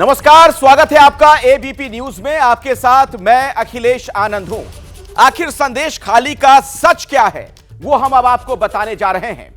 नमस्कार, स्वागत है आपका एबीपी न्यूज में। आपके साथ मैं अखिलेश आनंद हूं। आखिर संदेश खाली का सच क्या है, वो हम अब आपको बताने जा रहे हैं।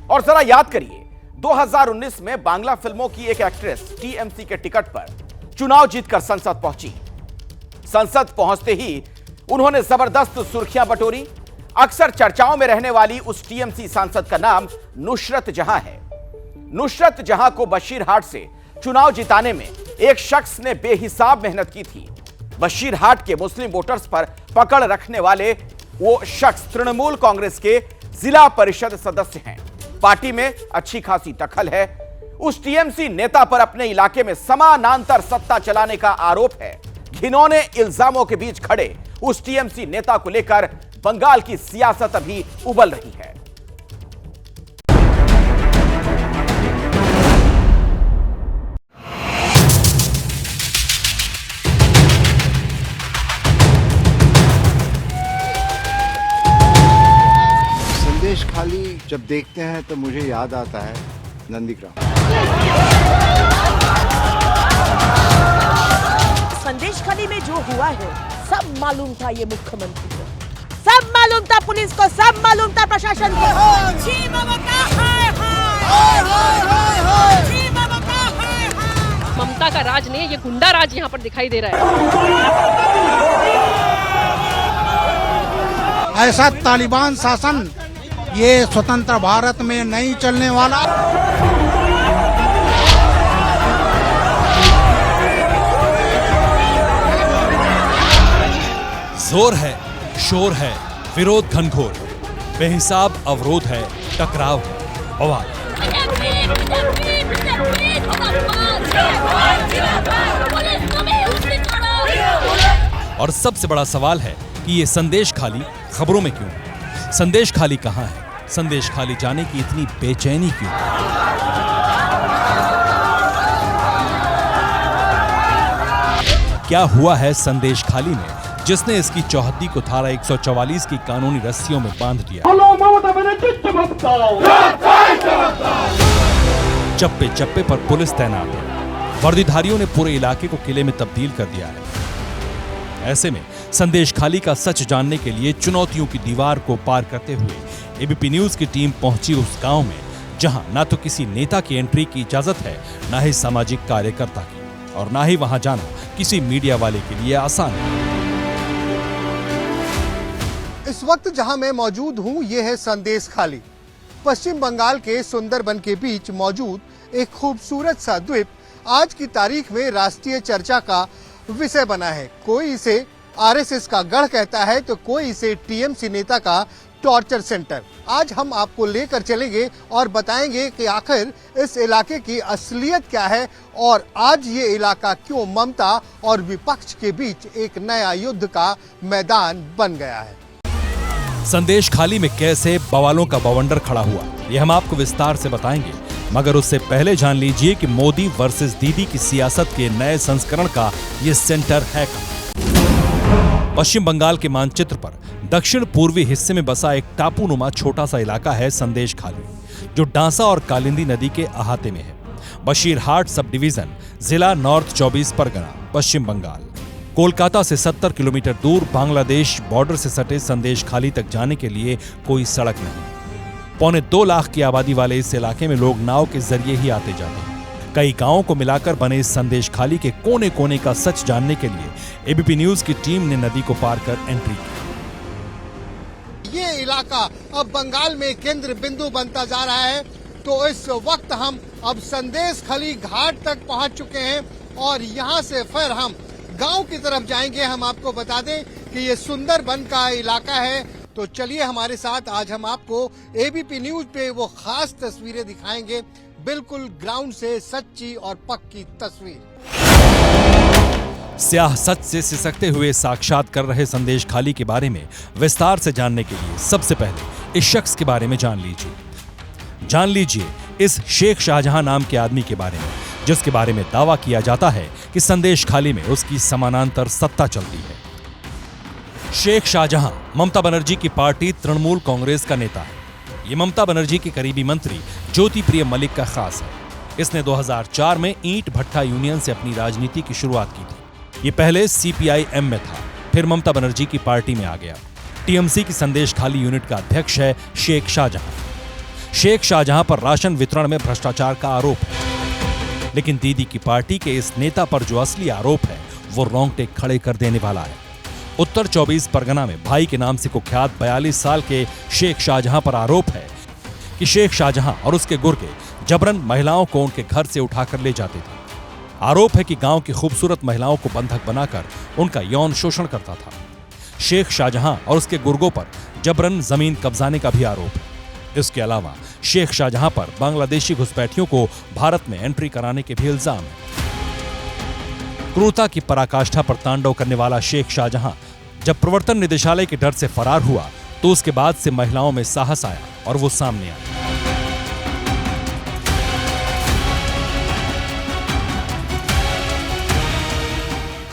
और जरा याद करिए, 2019 में बांग्ला फिल्मों की एक एक्ट्रेस टीएमसी के टिकट पर चुनाव जीतकर संसद पहुंची। संसद पहुंचते ही उन्होंने जबरदस्त सुर्खियां बटोरी। अक्सर चर्चाओं में रहने वाली उस टीएमसी सांसद का नाम नुसरत जहां है। नुसरत जहां को बशीरहाट से चुनाव जिताने में एक शख्स ने बेहिसाब मेहनत की थी। बशीरहाट के मुस्लिम वोटर्स पर पकड़ रखने वाले वो शख्स तृणमूल कांग्रेस के जिला परिषद सदस्य हैं। पार्टी में अच्छी खासी दखल है। उस टीएमसी नेता पर अपने इलाके में समानांतर सत्ता चलाने का आरोप है। घिनौने इल्जामों के बीच खड़े उस टीएमसी नेता को लेकर बंगाल की सियासत अभी उबल रही है। संदेश खाली जब देखते हैं तो मुझे याद आता है नंदीग्राम। संदेश खाली में जो हुआ है सब मालूम था। ये मुख्यमंत्री को सब मालूम था, पुलिस को सब मालूम था, प्रशासन को। ममता का राज नहीं, ये गुंडा राज यहाँ पर दिखाई दे रहा है। ऐसा तालिबान शासन ये स्वतंत्र भारत में नहीं चलने वाला। जोर है, शोर है, विरोध घनघोर, बेहिसाब अवरोध है, टकराव है, बवाल। और सबसे बड़ा सवाल है कि ये संदेश खाली खबरों में क्यों? संदेश खाली कहां है? संदेश खाली जाने की इतनी बेचैनी क्यों? क्या हुआ है संदेश खाली में जिसने इसकी चौहद्दी को धारा 144 की कानूनी रस्सियों में बांध दिया? चप्पे चप्पे पर पुलिस तैनात है। वर्दीधारियों ने पूरे इलाके को किले में तब्दील कर दिया है। ऐसे में संदेश खाली का सच जानने के लिए चुनौतियों की दीवार को पार करते हुए एबीपी न्यूज की टीम पहुंची उस गांव में जहां ना तो किसी नेता की एंट्री की इजाजत है, ना ही सामाजिक कार्यकर्ता की, और ना ही वहां जाना किसी मीडिया वाले के लिए आसान है। इस वक्त जहां मैं मौजूद हूं ये है संदेश खाली। पश्चिम बंगाल के सुंदरबन के बीच मौजूद एक खूबसूरत सा द्वीप आज की तारीख में राष्ट्रीय चर्चा का विषय बना है। कोई इसे आरएसएस का गढ़ कहता है तो कोई इसे टीएमसी नेता का टॉर्चर सेंटर। आज हम आपको लेकर चलेंगे और बताएंगे कि आखिर इस इलाके की असलियत क्या है और आज ये इलाका क्यों ममता और विपक्ष के बीच एक नया युद्ध का मैदान बन गया है। संदेश खाली में कैसे बवालों का बवंडर खड़ा हुआ, ये हम आपको विस्तार से बताएंगे, मगर उससे पहले जान लीजिए कि मोदी वर्सेस दीदी की सियासत के नए संस्करण का ये सेंटर है कहां? पश्चिम बंगाल के मानचित्र पर दक्षिण पूर्वी हिस्से में बसा एक टापूनुमा छोटा सा इलाका है संदेश खाली, जो डांसा और कालिंदी नदी के अहाते में है। बशीरहाट सब डिवीजन, जिला नॉर्थ 24 परगना, पश्चिम बंगाल। कोलकाता से 70 किलोमीटर दूर बांग्लादेश बॉर्डर से सटे संदेश खाली तक जाने के लिए कोई सड़क नहीं। 2.25 लाख की आबादी वाले इस इलाके में लोग नाव के जरिए ही आते जाते हैं। कई गांवों को मिलाकर बने इस संदेश खाली के कोने कोने का सच जानने के लिए एबीपी न्यूज की टीम ने नदी को पार कर एंट्री की। ये इलाका अब बंगाल में केंद्र बिंदु बनता जा रहा है। तो इस वक्त हम अब संदेश खाली घाट तक पहुंच चुके हैं और यहाँ से फिर हम गांव की तरफ जाएंगे। हम आपको बता दें कि ये सुंदरबन का इलाका है। तो चलिए हमारे साथ, आज हम आपको एबीपी न्यूज पे वो खास तस्वीरें दिखाएंगे, बिल्कुल ग्राउंड से सच्ची और पक्की तस्वीर। स्याह सच से सिसकते हुए साक्षात कर रहे संदेश खाली के बारे में विस्तार से जानने के लिए सबसे पहले इस शख्स के बारे में जान लीजिए इस शेख शाहजहां नाम के आदमी के बारे में, जिसके बारे में दावा किया जाता है कि संदेश खाली में उसकी समानांतर सत्ता चलती है। शेख शाहजहां ममता बनर्जी की पार्टी तृणमूल कांग्रेस का नेता है। ये ममता बनर्जी के करीबी मंत्री ज्योति प्रिय मलिक का खास है। इसने 2004 में ईंट भट्टा यूनियन से अपनी राजनीति की शुरुआत की थी। ये पहले CPIM में था, फिर ममता बनर्जी की पार्टी में आ गया। TMC की संदेश खाली यूनिट का अध्यक्ष है शेख शाहजहां। शेख शाहजहां पर राशन वितरण में भ्रष्टाचार का आरोप है, लेकिन दीदी की पार्टी के इस नेता पर जो असली आरोप है वो रोंगटे खड़े कर देने वाला है। उत्तर 24 परगना में भाई के नाम से कुख्यात 42 साल के शेख शाहजहां पर आरोप है कि शेख शाहजहां और उसके गुर्गे जबरन महिलाओं को उनके घर से उठाकर ले जाते थे। आरोप है कि गांव की खूबसूरत महिलाओं को बंधक बनाकर उनका यौन शोषण करता था। शेख शाहजहां और उसके गुर्गों पर जबरन जमीन कब्जाने का भी आरोप है। इसके अलावा शेख शाहजहां पर बांग्लादेशी घुसपैठियों को भारत में एंट्री कराने के भी इल्जाम है। क्रूरता की पराकाष्ठा पर तांडव करने वाला शेख शाहजहां जब प्रवर्तन निदेशालय के डर से फरार हुआ तो उसके बाद से महिलाओं में साहस आया और वो सामने आई।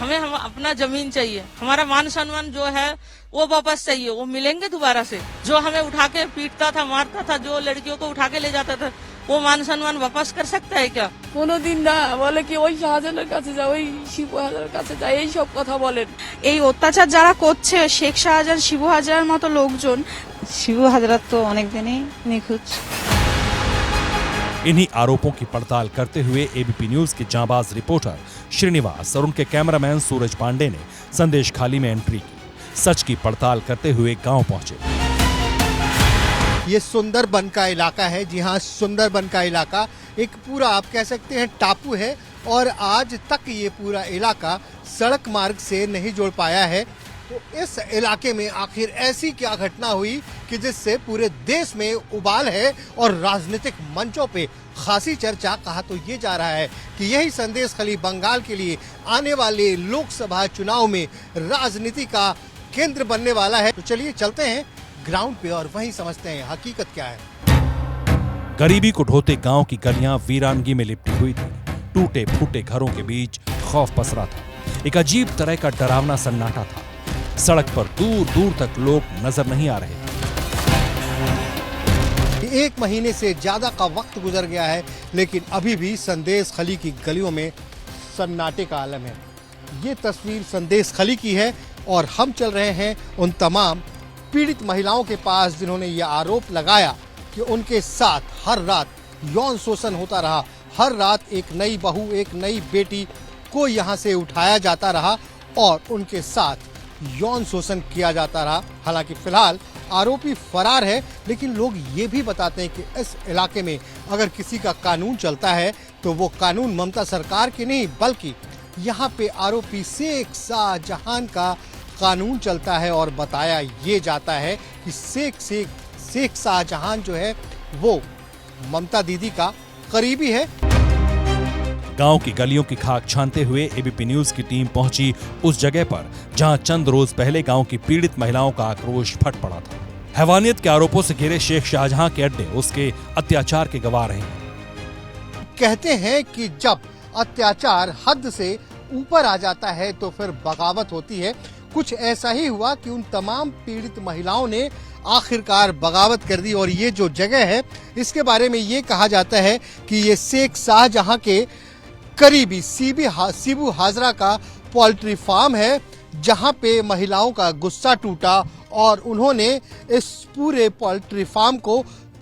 हमें हम अपना जमीन चाहिए, हमारा मान सम्मान जो है वो वापस चाहिए, वो मिलेंगे दोबारा से। जो हमें उठा के पीटता था, मारता था, जो लड़कियों को उठा के ले जाता था, वो मान सम्मान वापस कर सकता है क्या? কোনোদিন না বলে কি ওই শাহজাহানের কাছে যাও, ওই শিবু হাজারের কাছে যাও, এই সব কথা বলেন। এই অত্যাচার যারা করছে শেখ শাহজাহান শিবু হাজারের মতো লোকজন, শিবু হাজার তো অনেকদিনই নিখোঁজ। इन्हीं आरोपों की पड़ताल करते हुए एबीपी न्यूज के जांबाज रिपोर्टर श्रीनिवास और उनके कैमरामैन सूरज पांडे ने संदेश खाली में एंट्री की। सच की पड़ताल करते हुए गांव पहुंचे। ये सुंदरबन का इलाका है। जी हाँ, सुंदरबन का इलाका एक पूरा आप कह सकते हैं टापू है और आज तक ये पूरा इलाका सड़क मार्ग से नहीं जुड़ पाया है। तो इस इलाके में आखिर ऐसी क्या घटना हुई कि जिससे पूरे देश में उबाल है और राजनीतिक मंचों पे खासी चर्चा। कहा तो ये जा रहा है कि यही संदेश खाली बंगाल के लिए आने वाले लोकसभा चुनाव में राजनीति का केंद्र बनने वाला है। तो चलिए चलते हैं ग्राउंड पे और वहीं समझते हैं हकीकत क्या है। गरीबी को ढोते गांव की गलियां वीरानगी में लिपटी हुई थी। टूटे फूटे घरों के बीच खौफ पसरा था। एक अजीब तरह का डरावना सन्नाटा था। सड़क पर दूर दूर तक लोग नजर नहीं आ रहे थे। 1 महीने से ज्यादा का वक्त गुजर गया है, लेकिन अभी भी संदेश खली की गलियों में सन्नाटे का आलम है। ये तस्वीर संदेश खली की है और हम चल रहे हैं उन तमाम पीड़ित महिलाओं के पास जिन्होंने ये आरोप लगाया कि उनके साथ हर रात यौन शोषण होता रहा। हर रात एक नई बहू, एक नई बेटी को यहाँ से उठाया जाता रहा और उनके साथ यौन शोषण किया जाता रहा। हालांकि फिलहाल आरोपी फरार है, लेकिन लोग ये भी बताते हैं कि इस इलाके में अगर किसी का कानून चलता है तो वो कानून ममता सरकार के नहीं बल्कि यहाँ पे आरोपी शेख शाहजहां का कानून चलता है। और बताया ये जाता है कि शेख शाहजहां जो है वो ममता दीदी का करीबी है। गांव की गलियों की खाक छानते हुए एबीपी न्यूज की टीम पहुंची उस जगह पर जहां चंद रोज पहले गांव की पीड़ित महिलाओं का आक्रोश फट पड़ा था। हैवानियत के आरोपों से घिरे शेख शाहजहां के अड्डे उसके अत्याचार के गवाह रहे हैं। कहते हैं कि जब अत्याचार हद से ऊपर आ जाता है तो फिर बगावत होती है। कुछ ऐसा ही हुआ कि उन तमाम पीड़ित महिलाओं ने आखिरकार बगावत कर दी। और ये जो जगह है इसके बारे में ये कहा जाता है कि ये शेख शाहजहां के करीबी शिबू हाजरा का पोल्ट्री फार्म है, जहां पे महिलाओं का गुस्सा टूटा और उन्होंने इस पूरे पोल्ट्री फार्म को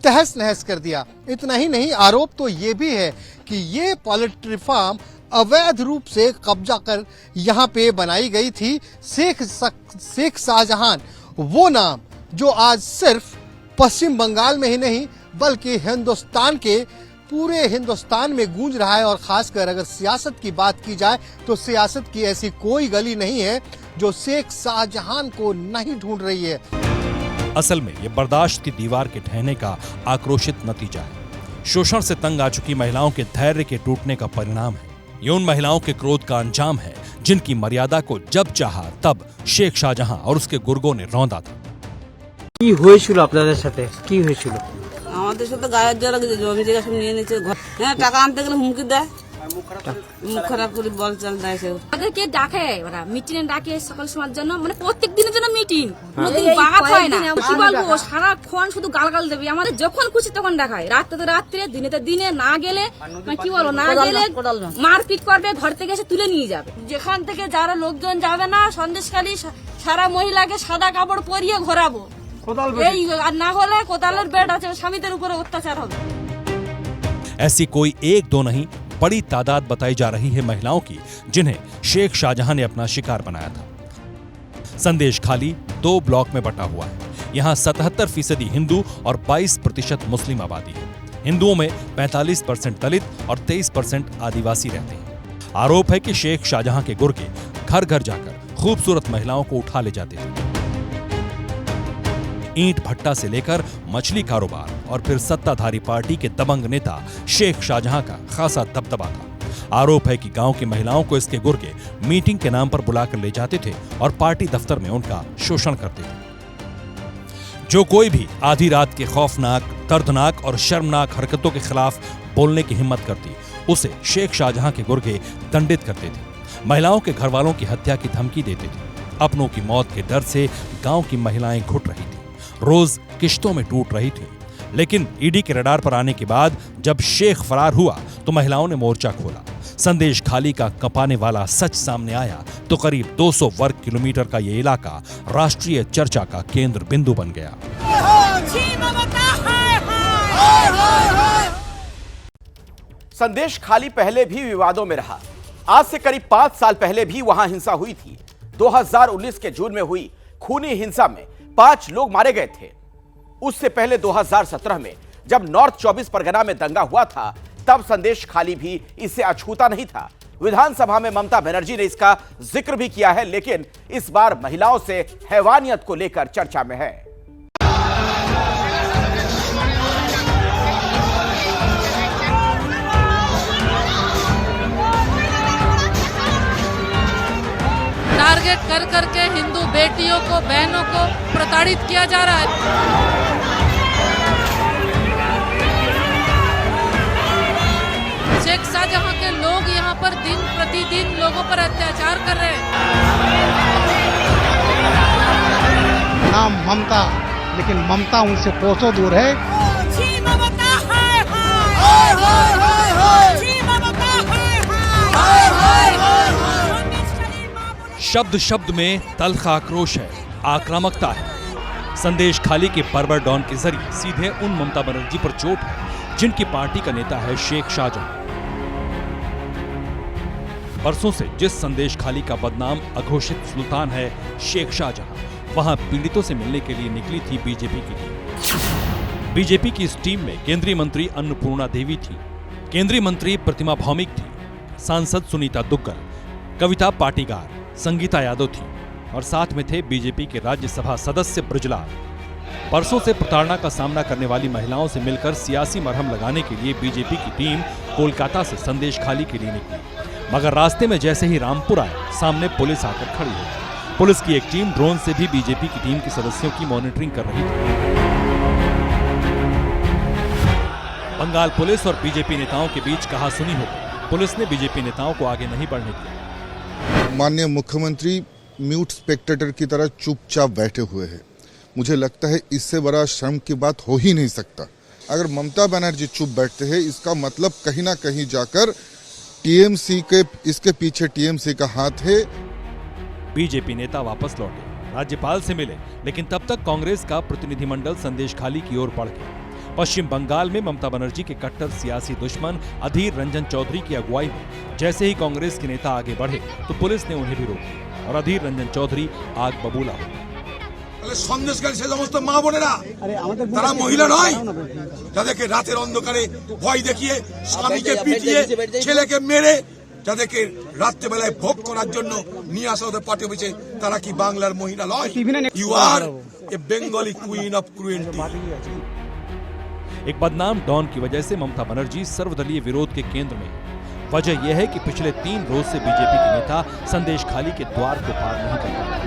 तहस नहस कर दिया। इतना ही नहीं, आरोप तो ये भी है कि ये पोल्ट्री फार्म अवैध रूप से कब्जा कर यहाँ पे बनाई गई थी। शेख शाहजहां वो नाम जो आज सिर्फ पश्चिम बंगाल में ही नहीं बल्कि हिंदुस्तान के पूरे हिंदुस्तान में गूंज रहा है। और खासकर अगर सियासत की बात की जाए तो सियासत की ऐसी कोई गली नहीं है जो शेख शाहजहां को नहीं ढूंढ रही है। असल में ये बर्दाश्त की दीवार के ढहने का आक्रोशित नतीजा है। शोषण से तंग आ चुकी महिलाओं के धैर्य के टूटने का परिणाम है। ये उन महिलाओं के क्रोध का अंजाम है जिनकी मर्यादा को जब चाहा तब शेख शाहजहां और उसके गुर्गों ने रौंदा था। কি হয়েছিল আপনাদের সাথে? কি হয়েছিল? আমাদের সাথে গায়ের জ্বালা জমি জায়গা সব নিয়ে নিচ্ছে। হ্যাঁ, টাকা আনতে গেলে হুমকি দেয়, মুখ খারাপ করে বল চল দেয় আমাদেরকে ডাকে ওরা মিটিং ডাকে সকাল সমাজ জন্য মানে প্রত্যেক দিনের জন্য মিটিং কোনদিন বাদ হয় না কি বলবো সারাক্ষণ শুধু গালগাল দেবে আমাদের যখন খুশি তখন দেখায় রাতে তো রাত্রে দিনে তো দিনে না গেলে মানে কি বলবো না গেলে মারপিট করবে ঘর থেকে এসে তুলে নিয়ে যাবে যেখান থেকে যারা লোকজন যাবে না সন্দেশখালী সারা মহিলাকে সাদা কাপড় পরিয়ে ঘোরাবো এই আর না হলে কোদালের বেড আছে স্বামীদের উপরে অত্যাচার হবে। ऐसी कोई एक दो नहीं बड़ी तादाद बताई जा रही है महिलाओं की जिन्हें शेख शाहजहां ने अपना शिकार बनाया था। संदेश खाली 2 ब्लॉक में बटा हुआ है। यहाँ 77% हिंदू और 22% मुस्लिम आबादी है। हिंदुओं में 45% दलित और 23% आदिवासी रहते हैं। आरोप है कि शेख शाहजहां के गुर्गे घर घर जाकर खूबसूरत महिलाओं को उठा ले जाते थे। ईंट भट्टा से लेकर मछली कारोबार और फिर सत्ताधारी पार्टी के दबंग नेता शेख शाहजहां का खासा दबदबा था। आरोप है कि गांव की महिलाओं को इसके गुर्गे मीटिंग के नाम पर बुलाकर ले जाते थे और पार्टी दफ्तर में उनका शोषण करते थे। जो कोई भी आधी रात के खौफनाक, दर्दनाक और शर्मनाक हरकतों के खिलाफ बोलने की हिम्मत करती उसे शेख शाहजहां के गुर्गे दंडित करते थे। महिलाओं के घर वालों की हत्या की धमकी देते थे। अपनों की मौत के डर से गांव की महिलाएं घुट रही थी, रोज किश्तों में टूट रही थी। लेकिन ईडी के रडार पर आने के बाद जब शेख फरार हुआ तो महिलाओं ने मोर्चा खोला। संदेश खाली का कपाने वाला सच सामने आया तो करीब 200 वर्ग किलोमीटर का ये इलाका राष्ट्रीय चर्चा का केंद्र बिंदु बन गया। संदेश खाली पहले भी विवादों में रहा। आज से करीब 5 साल पहले भी वहां हिंसा हुई थी। 2019 के जून में हुई खूनी हिंसा में 5 लोग मारे गए थे। उससे पहले 2017 में जब नॉर्थ 24 परगना में दंगा हुआ था तब संदेश खाली भी इससे अछूता नहीं था। विधानसभा में ममता बनर्जी ने इसका जिक्र भी किया है, लेकिन इस बार महिलाओं से हैवानियत को लेकर चर्चा में है। टारगेट कर करके हिंदू बेटियों को, बहनों को प्रताड़ित किया जा रहा है। शेख शाहजहां के लोग यहाँ पर दिन प्रतिदिन लोगों पर अत्याचार कर रहे हैं। नाम ममता, लेकिन ममता उनसे कोसों दूर है। शब्द शब्द में तल्ख आक्रोश है, आक्रामकता है। संदेश खाली के बर्बर डॉन के जरिए सीधे उन ममता बनर्जी पर चोट है जिनकी पार्टी का नेता है शेख शाहजहां। बरसों से जिस संदेश खाली का बदनाम अघोषित सुल्तान है शेख शाहजहां, वहां पीड़ितों से मिलने के लिए निकली थी बीजेपी की टीम। बीजेपी की इस टीम में केंद्रीय मंत्री अन्नपूर्णा देवी थी, केंद्रीय मंत्री प्रतिमा भौमिक थी, सांसद सुनीता दुग्गल, कविता पाटीदार, संगीता यादव थी और साथ में थे बीजेपी के राज्यसभा सदस्य ब्रजलाल। बरसों से प्रताड़ना का सामना करने वाली महिलाओं से मिलकर सियासी मरहम लगाने के लिए बीजेपी की टीम कोलकाता से संदेश खाली के लिए निकली, मगर रास्ते में जैसे ही रामपुर आए सामने पुलिस आकर खड़ी हो गई। पुलिस की एक टीम ड्रोन से भी बीजेपी की टीम के सदस्यों की मॉनिटरिंग कर रही थी। बंगाल पुलिस और बीजेपी नेताओं के बीच कहासुनी हो गई। पुलिस ने बीजेपी नेताओं को आगे नहीं बढ़ने दिया। माननीय मुख्यमंत्री म्यूट स्पेक्टेटर की तरह चुपचाप बैठे हुए हैं। मुझे लगता है इससे बड़ा शर्म की बात हो ही नहीं सकता। अगर ममता बनर्जी चुप बैठते हैं इसका मतलब कहीं ना कहीं जाकर टीएमसी के इसके पीछे टीएमसी का हाथ है। बीजेपी नेता वापस लौटे, राज्यपाल से मिले, लेकिन तब तक कांग्रेस का प्रतिनिधिमंडल संदेश खाली की ओर बढ़ गया। पश्चिम बंगाल में ममता बनर्जी के कट्टर सियासी दुश्मन अधीर रंजन चौधरी की अगुवाई में जैसे ही कांग्रेस के नेता आगे बढ़े तो पुलिस ने उन्हें भी रोक दिया और अधीर रंजन चौधरी आग बबूला हो गए। সন্দেশকারী সে সমস্ত মা বোনেরা তারা মহিলা নয় যাদেরকে রাতের অন্ধকারে ভয় দেখিয়ে স্বামীকে পিটিয়ে ছেলেকে মেরে যাদেরকে রাত্রে বেলায় ভোগ করার জন্য নিয়ে আসা ওদের পার্টি অফিসে তারা কি বাংলার মহিলা নয়? You are a Bengali queen of cruelty. एक बदनाम डॉन की वजह से ममता बनर्जी सर्वदलीय विरोध के केंद्र में। वजह यह है कि पिछले 3 रोज से बीजेपी के नेता संदेश खाली के द्वार को पार नहीं कर पा रहे।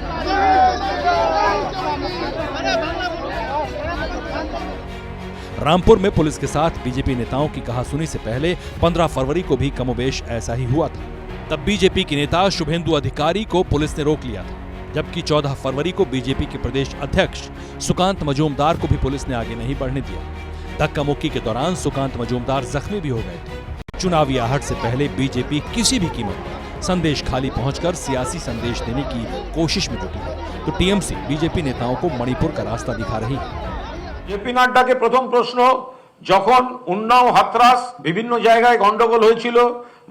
रामपुर में पुलिस के साथ बीजेपी नेताओं की कहासुनी से पहले 15 फरवरी को भी कमोबेश ऐसा ही हुआ था। तब बीजेपी के नेता शुभेंदु अधिकारी को पुलिस ने रोक लिया था, जबकि 14 फरवरी को बीजेपी के प्रदेश अध्यक्ष सुकांत मजूमदार को भी पुलिस ने आगे नहीं बढ़ने दिया। धक्का मुक्की के दौरान सुकांत मजूमदार जख्मी भी हो गए थे। चुनावी आहट से पहले बीजेपी किसी भी कीमत पर संदेश खाली पहुंचकर सियासी संदेश देने की कोशिश में जुटी है, तो टीएमसी बीजेपी नेताओं को मणिपुर का रास्ता दिखा रही है। जेपी नड्डा के प्रथम प्रश्न, যখন উন্নাও হাতরাস বিভিন্ন জায়গায় গন্ডগোল হয়েছিল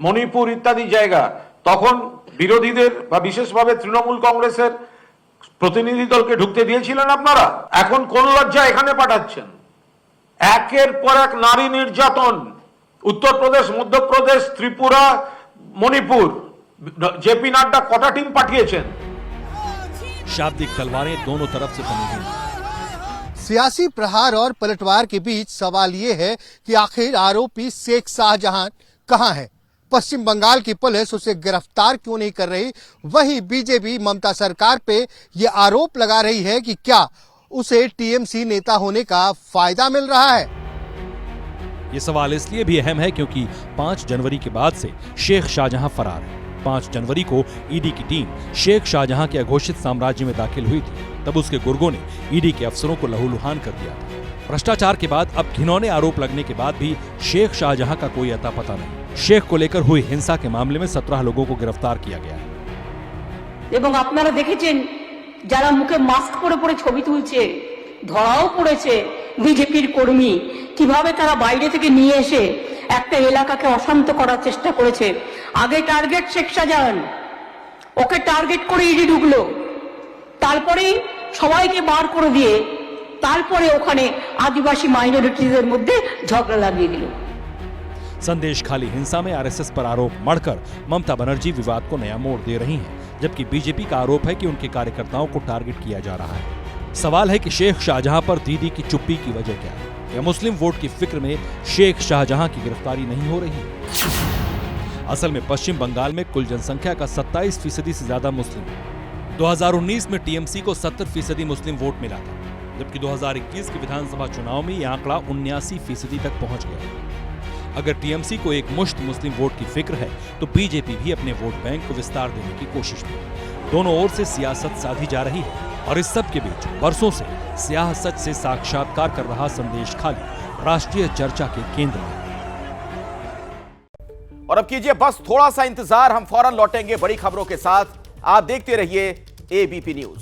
মণিপুর ইত্যাদি জায়গা, তখন বিরোধীদের বা বিশেষভাবে তৃণমূল কংগ্রেসের প্রতিনিধি দলকে ঢুকতে দিয়েছিলেন আপনারা? এখন কোন লজ্জা এখানে পাঠাচ্ছেন? একের পর এক নারী নির্যাতন উত্তরপ্রদেশ, মধ্যপ্রদেশ, ত্রিপুরা, মণিপুর, जेपी नड्डा कोटा टीम पाठिয়েছেন। शाब्दिक तलवारें दोनों तरफ से बनी हुई। सियासी प्रहार और पलटवार के बीच सवाल ये है कि आखिर आरोपी शेख शाहजहां कहां है? पश्चिम बंगाल की पुलिस उसे गिरफ्तार क्यों नहीं कर रही? वहीं बीजेपी ममता सरकार पे ये आरोप लगा रही है कि क्या उसे टीएमसी नेता होने का फायदा मिल रहा है। ये सवाल इसलिए भी अहम है क्योंकि 5 जनवरी के बाद से शेख शाहजहां फरार है। 5 जनवरी को ईडी की टीम शेख शाहजहां के अघोषित साम्राज्य में दाखिल हुई थी। तब उसके गुर्गों ने ईडी के अफसरों को लहूलुहान कर दिया था। भ्रष्टाचार के बाद अब घिनौने आरोप लगने के बाद भी शेख शाहजहां का कोई अता पता नहीं। शेख को लेकर हुई हिंसा के मामले में 17 लोगों को गिरफ्तार किया गया है। এবং আপনারা দেখেছেন যারা মুখে মাস্ক পরে পরে ছবি তুলছে, ধরাও পড়েছে বিজেপির কর্মী, কিভাবে তারা বাইরে থেকে নিয়ে এসে একটা এলাকাকে অশান্ত করার চেষ্টা করেছে। আগে টার্গেট শেখ শাহজাহান, ওকে টার্গেট করে ইডি ঢুকলো, তারপরেই সবাইকে বার করে দিয়ে তারপরে ওখানে আদিবাসী মাইনরিটিদের মধ্যে ঝগড়া লাগিয়ে দিল। संदेश खाली हिंसा में आरएसएस पर आरोप मढ़कर ममता बनर्जी विवाद को नया मोड़ दे रही हैं, जबकि बीजेपी का आरोप है कि उनके कार्यकर्ताओं को टारगेट किया जा रहा है। सवाल है कि शेख शाहजहां पर दीदी की चुप्पी की वजह क्या है? या मुस्लिम वोट की फिक्र में शेख शाहजहां की गिरफ्तारी नहीं हो रही है? असल में पश्चिम बंगाल में कुल जनसंख्या का 27% से ज्यादा मुस्लिम है। 2019 में टीएमसी को 70% मुस्लिम वोट मिला था, जबकि 2021 के विधानसभा चुनाव में यह आंकड़ा 79% तक पहुंच गया। अगर टीएमसी को एक मुश्त मुस्लिम वोट की फिक्र है, तो बीजेपी भी अपने वोट बैंक को विस्तार देने की कोशिश में। दोनों ओर से सियासत साधी जा रही है और इस सब के बीच वर्षों से स्याह सच से साक्षात्कार कर रहा संदेश खाली राष्ट्रीय चर्चा के केंद्र में। और अब कीजिए बस थोड़ा सा इंतजार, हम फौरन लौटेंगे बड़ी खबरों के साथ। आप देखते रहिए एबीपी न्यूज।